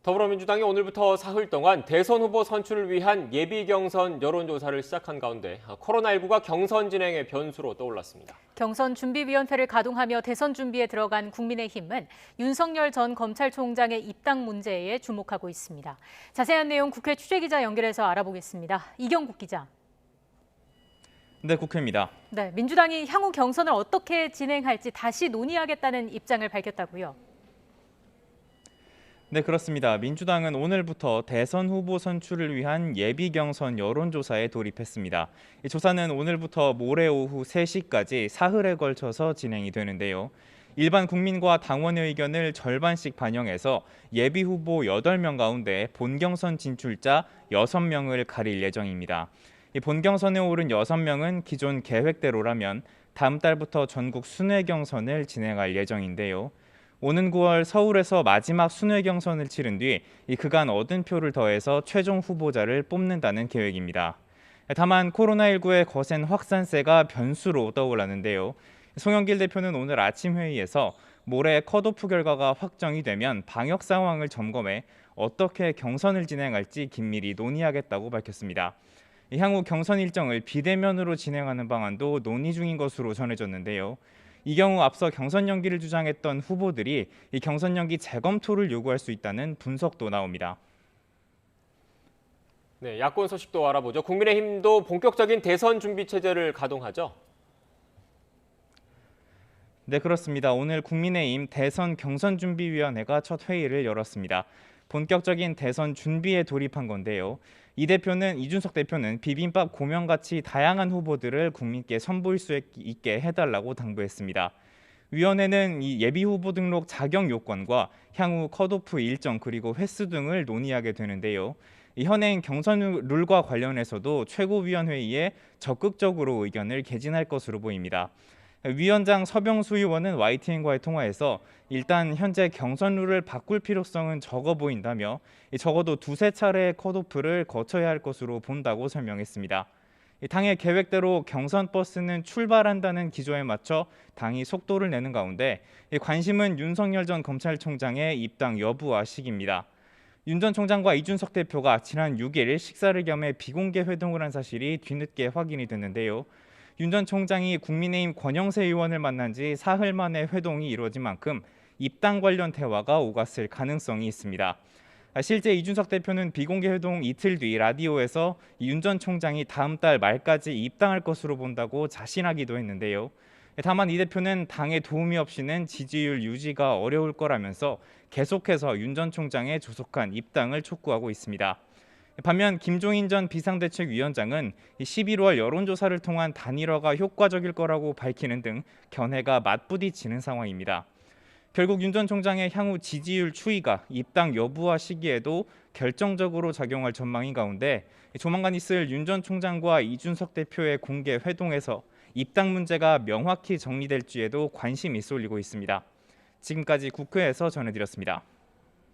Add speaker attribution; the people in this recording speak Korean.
Speaker 1: 더불어민주당이 오늘부터 사흘 동안 대선 후보 선출을 위한 예비 경선 여론조사를 시작한 가운데 코로나19가 경선 진행의 변수로 떠올랐습니다.
Speaker 2: 경선준비위원회를 가동하며 대선 준비에 들어간 국민의힘은 윤석열 전 검찰총장의 입당 문제에 주목하고 있습니다. 자세한 내용 국회 취재기자 연결해서 알아보겠습니다. 이경국 기자.
Speaker 3: 네, 국회입니다.
Speaker 2: 네, 민주당이 향후 경선을 어떻게 진행할지 다시 논의하겠다는 입장을 밝혔다고요.
Speaker 3: 네, 그렇습니다. 민주당은 오늘부터 대선 후보 선출을 위한 예비 경선 여론조사에 돌입했습니다. 이 조사는 오늘부터 모레 오후 3시까지 사흘에 걸쳐서 진행이 되는데요. 일반 국민과 당원의 의견을 절반씩 반영해서 예비 후보 8명 가운데 본경선 진출자 6명을 가릴 예정입니다. 이 본경선에 오른 6명은 기존 계획대로라면 다음 달부터 전국 순회 경선을 진행할 예정인데요. 오는 9월 서울에서 마지막 순회 경선을 치른 뒤 이 그간 얻은 표를 더해서 최종 후보자를 뽑는다는 계획입니다. 다만 코로나19의 거센 확산세가 변수로 떠올랐는데요. 송영길 대표는 오늘 아침 회의에서 모레 컷오프 결과가 확정이 되면 방역 상황을 점검해 어떻게 경선을 진행할지 긴밀히 논의하겠다고 밝혔습니다. 향후 경선 일정을 비대면으로 진행하는 방안도 논의 중인 것으로 전해졌는데요. 이 경우 앞서 경선 연기를 주장했던 후보들이 이 경선 연기 재검토를 요구할 수 있다는 분석도 나옵니다.
Speaker 1: 네, 야권 소식도 알아보죠. 국민의힘도 본격적인 대선 준비 체제를 가동하죠.
Speaker 3: 네, 그렇습니다. 오늘 국민의힘 대선 경선준비위원회가 첫 회의를 열었습니다. 본격적인 대선 준비에 돌입한 건데요. 이준석 대표는 비빔밥 고명같이 다양한 후보들을 국민께 선보일 수 있게 해달라고 당부했습니다. 위원회는 이 예비 후보 등록 자격 요건과 향후 컷오프 일정 그리고 횟수 등을 논의하게 되는데요. 이 현행 경선 룰과 관련해서도 최고위원회의에 적극적으로 의견을 개진할 것으로 보입니다. 위원장 서병수 의원은 YTN과의 통화에서 일단 현재 경선 룰을 바꿀 필요성은 적어 보인다며 적어도 두세 차례의 컷오프를 거쳐야 할 것으로 본다고 설명했습니다. 당의 계획대로 경선 버스는 출발한다는 기조에 맞춰 당이 속도를 내는 가운데 관심은 윤석열 전 검찰총장의 입당 여부와 시기입니다. 윤 전 총장과 이준석 대표가 지난 6일 식사를 겸해 비공개 회동을 한 사실이 뒤늦게 확인이 됐는데요. 윤 전 총장이 국민의힘 권영세 의원을 만난 지 사흘 만에 회동이 이루어진 만큼 입당 관련 대화가 오갔을 가능성이 있습니다. 실제 이준석 대표는 비공개 회동 이틀 뒤 라디오에서 윤 전 총장이 다음 달 말까지 입당할 것으로 본다고 자신하기도 했는데요. 다만 이 대표는 당의 도움이 없이는 지지율 유지가 어려울 거라면서 계속해서 윤 전 총장의 조속한 입당을 촉구하고 있습니다. 반면 김종인 전 비상대책위원장은 11월 여론조사를 통한 단일화가 효과적일 거라고 밝히는 등 견해가 맞부딪히는 상황입니다. 결국 윤 전 총장의 향후 지지율 추이가 입당 여부와 시기에도 결정적으로 작용할 전망인 가운데 조만간 있을 윤 전 총장과 이준석 대표의 공개 회동에서 입당 문제가 명확히 정리될지에도 관심이 쏠리고 있습니다. 지금까지 국회에서 전해드렸습니다.